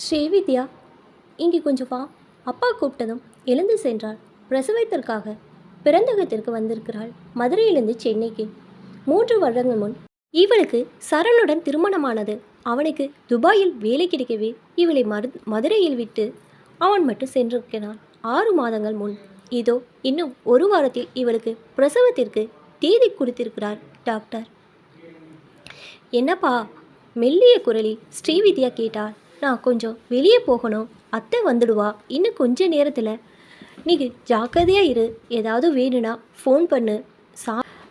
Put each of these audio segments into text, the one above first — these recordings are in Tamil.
ஸ்ரீவித்யா, இங்கே கொஞ்சம் வா. அப்பா கூப்பிட்டதும் எழுந்து சென்றாள். பிரசவத்திற்காக பிறந்தகத்திற்கு வந்திருக்கிறாள். மதுரையிலிருந்து சென்னைக்கு 3 வருடங்கள் முன் இவளுக்கு சரணுடன் திருமணமானது. அவனுக்கு துபாயில் வேலை கிடைக்கவே இவளை மதுரையில் விட்டு அவன் மட்டும் சென்றிருக்கிறான் 6 மாதங்கள் முன். இதோ இன்னும் 1 வாரத்தில் இவளுக்கு பிரசவத்திற்கு தேதி கொடுத்திருக்கிறார் டாக்டர். என்னப்பா? மெல்லிய குரலில் ஸ்ரீவித்யா கேட்டாள். நான் கொஞ்சம் வெளியே போகணும், அத்தை வந்துடுவா இன்னும் கொஞ்ச நேரத்தில். நீ ஜாக்கிரதையாக இரு, ஏதாவது வேணும்னா ஃபோன் பண்ணு.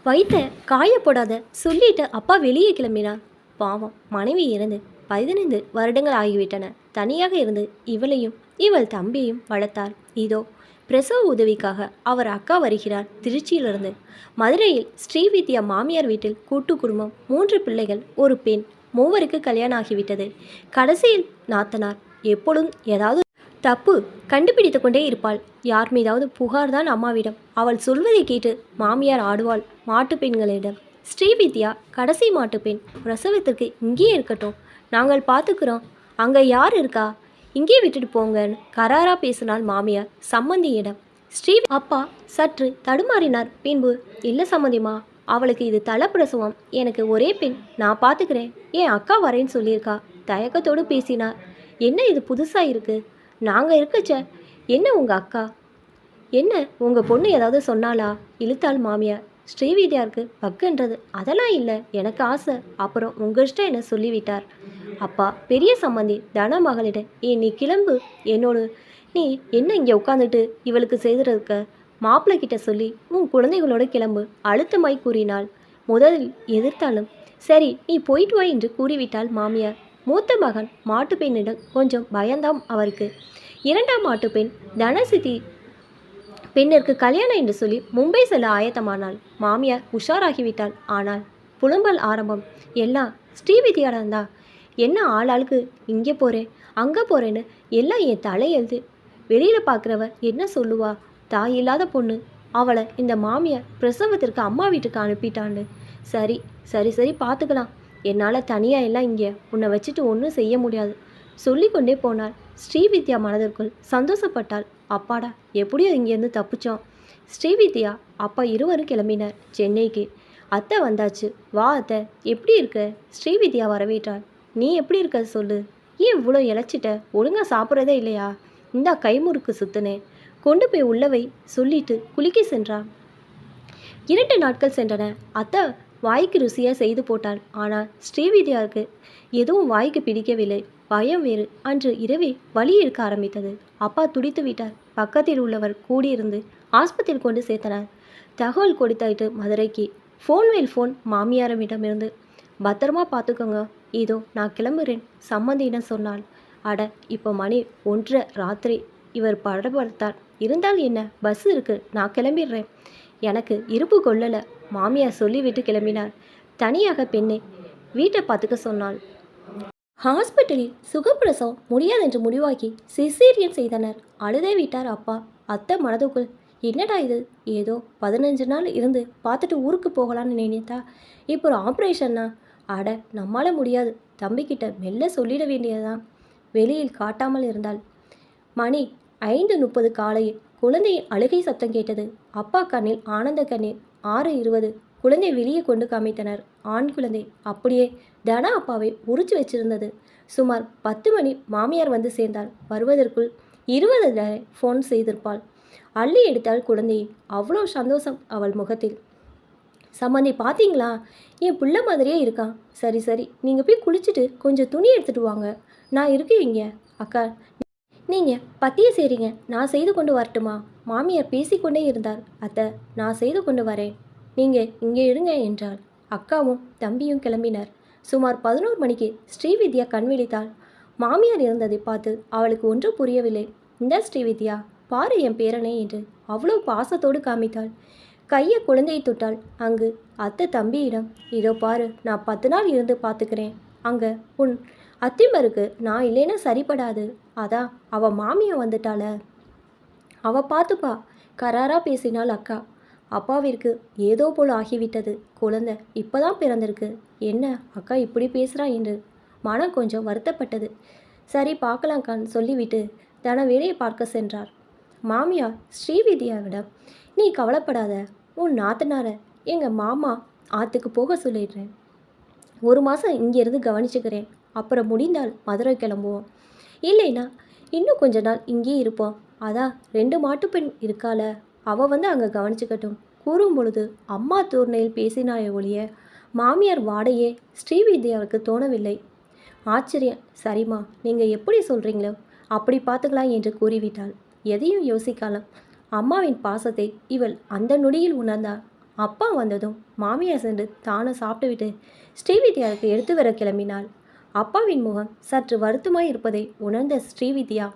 வயிற்ற காயப்படாத சொல்லிட்டு அப்பா வெளியே கிளம்பினார். பாவம், மனைவி இறந்து 15 வருடங்கள் ஆகிவிட்டன. தனியாக இருந்து இவளையும் இவள் தம்பியையும் வளர்த்தார். இதோ பிரசவ உதவிக்காக அவர் அக்கா வருகிறார் திருச்சியிலிருந்து. மதுரையில் ஸ்ரீவித்யா மாமியார் வீட்டில் கூட்டு குடும்பம், 3 பிள்ளைகள், ஒரு பெண். மூவருக்கு கல்யாணம் ஆகிவிட்டது. கடைசியில் நாத்தனார் எப்பொழுதும் ஏதாவது தப்பு கண்டுபிடித்து கொண்டே இருப்பாள். யார் மீதாவது புகார் தான் அம்மாவிடம். அவள் சொல்வதை கேட்டு மாமியார் ஆடுவாள் மாட்டு பெண்களிடம். ஸ்ரீவித்யா கடைசி மாட்டு பெண். பிரசவத்திற்கு இங்கே இருக்கட்டும், நாங்கள் பார்த்துக்கிறோம். அங்கே யார் இருக்கா? இங்கே விட்டுட்டு போங்கன்னு கராரா பேசினாள் மாமியார் சம்மந்தியிடம். அப்பா சற்று தடுமாறினார். பின்பு, இல்லை சம்மந்திமா, அவளுக்கு இது தலப்பிரசவம். எனக்கு ஒரே பெண், நான் பார்த்துக்கிறேன். என் அக்கா வரேன்னு சொல்லியிருக்கா. தயக்கத்தோடு பேசினார். என்ன இது புதுசாக இருக்குது? நாங்கள் இருக்கச்ச என்ன உங்கள் அக்கா? என்ன உங்கள் பொண்ணு ஏதாவது சொன்னாலா? இழுத்தாள் மாமியார். ஸ்ரீவித்யாருக்கு பக்குன்றது. அதெல்லாம் இல்லை, எனக்கு ஆசை. அப்புறம் உங்கள் இஷ்டம் என்ன சொல்லிவிட்டார். அப்பா பெரிய சம்மந்தி தன மகளிடம், நீ கிளம்பு என்னோடு. நீ என்ன இங்கே உட்காந்துட்டு இவளுக்கு செய்துறதுக்க? மாப்பிள்ளை கிட்ட சொல்லி உன் குழந்தைகளோட கிளம்பு, அழுத்தமாய் கூறினாள். முதலில் எதிர்த்தாலும் சரி நீ போயிட்டு வா என்று கூறிவிட்டாள் மாமியார். மூத்த மகன் மாட்டுப்பெண்ணிடம் கொஞ்சம் பயந்தாம் அவருக்கு. 2ஆம் மாட்டுப்பெண் தனசித்தி பெண்ணிற்கு கல்யாணம் என்று சொல்லி மும்பை செல்ல ஆயத்தமானாள். மாமியார் உஷாராகிவிட்டாள். ஆனால் புலம்பல் ஆரம்பம். எல்லாம் ஸ்ரீவித்யாடந்தா. என்ன ஆளாளுக்கு இங்கே போகிறேன் அங்கே போகிறேன்னு எல்லாம் என் தலையெழுது. வெளியில் பார்க்குறவ என்ன சொல்லுவா? தாய் இல்லாத பொண்ணு, அவளை இந்த மாமியார் பிரசவத்திற்கு அம்மா வீட்டுக்கு அனுப்பிட்டான்னு. சரி சரி சரி பார்த்துக்கலாம். என்னால் தனியாக எல்லாம் இங்கே உன்னை வச்சுட்டு ஒன்றும் செய்ய முடியாது சொல்லி கொண்டே போனாள். ஸ்ரீவித்யா மனதிற்குள் சந்தோஷப்பட்டாள். அப்பாடா, எப்படியோ இங்கேருந்து தப்பிச்சோம். ஸ்ரீவித்யா அப்பா இருவரும் கிளம்பினார் சென்னைக்கு. அத்தை வந்தாச்சு. வா அத்தை, எப்படி இருக்க? ஸ்ரீவித்யா வரவேற்றாள். நீ எப்படி இருக்க சொல்லு. ஏன் இவ்வளோ இழைச்சிட்ட? ஒழுங்காக சாப்பிட்றதே இல்லையா? இந்தா கைமுறுக்கு சுத்துனேன், கொண்டு போய் உள்ளவை சொல்லிட்டு குளிக்க சென்றான். 2 நாட்கள் சென்றன. அத்தை வாய்க்கு ருசியாக செய்து போட்டாள். ஆனால் ஸ்ரீவித்யாவுக்கு எதுவும் வாய்க்கு பிடிக்கவில்லை. பயம் வேறு. அன்று இரவே வலி எடுக்க ஆரம்பித்தது. அப்பா துடித்து விட்டார். பக்கத்தில் உள்ளவர் கூடியிருந்து ஆஸ்பத்திரி கொண்டு சேர்த்தனர். தகவல் கொடுத்தாயிட்டு மதுரைக்கு. ஃபோன் மாமியாரிடமிருந்து, பத்திரமா பார்த்துக்கோங்க, இதோ நான் கிளம்புறேன் சம்மந்தியிடம் சொன்னாள். அட, இப்போ மணி 1:30 ராத்திரி. இவர் படபடுத்தார். இருந்தால் என்ன, பஸ் இருக்குது, நான் கிளம்பிடுறேன். எனக்கு இருப்பு கொள்ளலை, மாமியார் சொல்லிவிட்டு கிளம்பினார். தனியாக பெண்ணை வீட்டை பார்த்துக்க சொன்னாள். ஹாஸ்பிட்டலில் சுகப்பிரசவம் முடியாதென்று முடிவாக்கி சிசேரியன் செய்தனர். அழுதே விட்டார் அப்பா. அத்தை மனதுக்குள், என்னடா இது, ஏதோ 15 நாள் இருந்து பார்த்துட்டு ஊருக்கு போகலான்னு நினைத்தா இப்போ ஒரு ஆப்ரேஷன்னா? அட, நம்மளால முடியாது. தம்பிக்கிட்ட மெல்ல சொல்லிட வேண்டியதான். வெளியில் காட்டாமல் இருந்தாள். மணி 5:30 காலையில் குழந்தையின் அழுகை சத்தம் கேட்டது. அப்பா கண்ணில் ஆனந்த கண்ணீர். 6:20 குழந்தை வெளியே கொண்டு காமித்தனர். ஆண் குழந்தை அப்படியே தன அப்பாவை உரிச்சு வச்சிருந்தது. சுமார் 10 மணி மாமியார் வந்து சேர்ந்தாள். வருவதற்குள் 20 ஃபோன் செய்திருப்பாள். அள்ளி எடுத்தாள் குழந்தையை. அவ்வளோ சந்தோஷம் அவள் முகத்தில். சம்மந்தி பார்த்தீங்களா, என் பிள்ளை மாதிரியே இருக்கான். சரி சரி, நீங்கள் போய் குளிச்சுட்டு கொஞ்சம் துணி எடுத்துகிட்டு வாங்க, நான் இருக்கேன் இங்கே. அக்கா, நீங்கள் பத்தியை செய்கிறீங்க, நான் செய்து கொண்டு வரட்டுமா? மாமியார் பேசிக்கொண்டே இருந்தார். அத்தை, நான் செய்து கொண்டு வரேன், நீங்கள் இங்கே இருங்க என்றாள். அக்காவும் தம்பியும் கிளம்பினர். சுமார் 11 மணிக்கு ஸ்ரீவித்யா கண் விழித்தாள். மாமியார் இருந்ததை பார்த்து அவளுக்கு ஒன்றும் புரியவில்லை. இந்த ஸ்ரீவித்யா, பாரு என் பேரனே என்று அவ்வளோ பாசத்தோடு காமித்தாள். கையை குழந்தையை தொட்டாள். அங்கு அத்தை தம்பியிடம், இதோ பாரு, நான் 10 நாள் இருந்து பார்த்துக்கிறேன். அங்கே உன் அத்திம்பருக்கு நான் இல்லைன்னா சரிப்படாது. அதான் அவள் மாமியை வந்துட்டாள, அவள் பார்த்துப்பா, கராராக பேசினாள் அக்கா. அப்பாவிற்கு ஏதோ போல் ஆகிவிட்டது. குழந்தை இப்போதான் பிறந்திருக்கு, என்ன அக்கா இப்படி பேசுகிறா என்று மனம் கொஞ்சம் வருத்தப்பட்டது. சரி பார்க்கலாங்கான்னு சொல்லிவிட்டு தன வேலையை பார்க்க சென்றார். மாமியார் ஸ்ரீவித்யாவிடம், நீ கவலைப்படாத, உன் நாத்தனாரை எங்கள் மாமா ஆற்றுக்கு போக சொல்லிடுறேன். 1 மாதம் இங்கேருந்து கவனிச்சுக்கிறேன். அப்புறம் முடிந்தால் மதுரை கிளம்புவோம். இல்லைன்னா இன்னும் கொஞ்ச நாள் இங்கேயே இருப்போம். அதான் 2 மாட்டுப்பெண் இருக்கால, அவள் வந்து அங்கே கவனிச்சுக்கட்டும் கூறும் பொழுது அம்மா தோரணையில் பேசினாய ஒழிய மாமியார் வாடையே ஸ்ரீவித்யாவுக்கு தோணவில்லை. ஆச்சரியம். சரிம்மா, நீங்கள் எப்படி சொல்கிறீங்களோ அப்படி பார்த்துக்கலாம் என்று கூறிவிட்டாள். எதையும் யோசிக்கலாம் அம்மாவின் பாசத்தை இவள் அந்த நொடியில் உணர்ந்தாள். அப்பா வந்ததும் மாமியார் சென்று தானும் சாப்பிட்டுவிட்டு ஸ்ரீவித்யாவுக்கு எடுத்து வர கிளம்பினாள். அப்பாவின் முகம் சற்று வருத்தமாய் இருப்பதை உணர்ந்த ஸ்ரீவித்யா,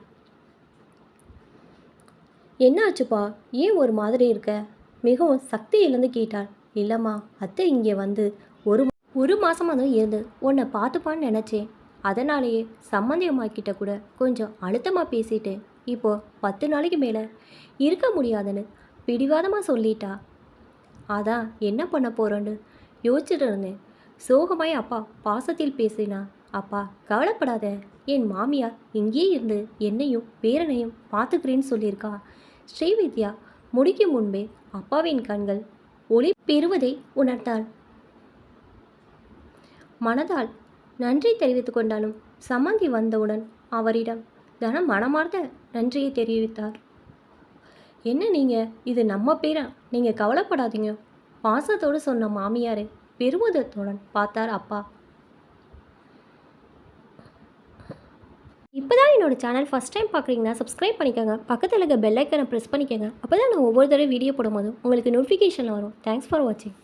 என்னாச்சுப்பா, ஏன் ஒரு மாதிரி இருக்க? மிகவும் சக்தி இழந்து கேட்டாள். இல்லைம்மா, அத்தை இங்கே வந்து ஒரு மாதமாக தான் இருந்து உன்னை பார்த்துப்பான்னு நினச்சேன். அதனாலேயே சம்மந்தியம்மாக்கிட்ட கூட கொஞ்சம் அழுத்தமாக பேசிட்டு இப்போது 10 நாளைக்கு மேலே இருக்க முடியாதுன்னு பிடிவாதமாக சொல்லிட்டா. அதான் என்ன பண்ண போகிறோன்னு யோசிச்சுட்டு இருந்தேன். சோகமாய் அப்பா பாசத்தில் பேசினா. அப்பா கவலைப்படாத, என் மாமியார் இங்கே இருந்து என்னையும் பேரனையும் பார்த்துக்கிறேன்னு சொல்லியிருக்கா. ஸ்ரீவித்யா முடிக்கும் முன்பே அப்பாவின் கண்கள் ஒளி பெறுவதை உணர்ந்தாள். மனதால் நன்றி தெரிவித்து கொண்டாலும் சம்மந்தி வந்தவுடன் அவரிடம் தனம் மனமார்ந்த நன்றியை தெரிவித்தார். என்ன நீங்கள், இது நம்ம பேரா, நீங்கள் கவலைப்படாதீங்க, பாசத்தோடு சொன்ன மாமியாரை பெருமிதத்துடன் பார்த்தார் அப்பா. இப்போ தான் என்னோட சேனல் ஃபஸ்ட் டைம் பார்க்குறீங்கன்னா சப்ஸ்கிரைப் பண்ணிக்கோங்க. பக்கத்தில் இருக்க பெல் ஐக்கனை ப்ரெஸ் பண்ணிக்கோங்க. அப்போ தான் நான் ஒவ்வொரு தடவை வீடியோ போடும்போதும் உங்களுக்கு நோட்டிஃபிகேஷன் வரும். தேங்க்ஸ் ஃபார் வாட்சிங்.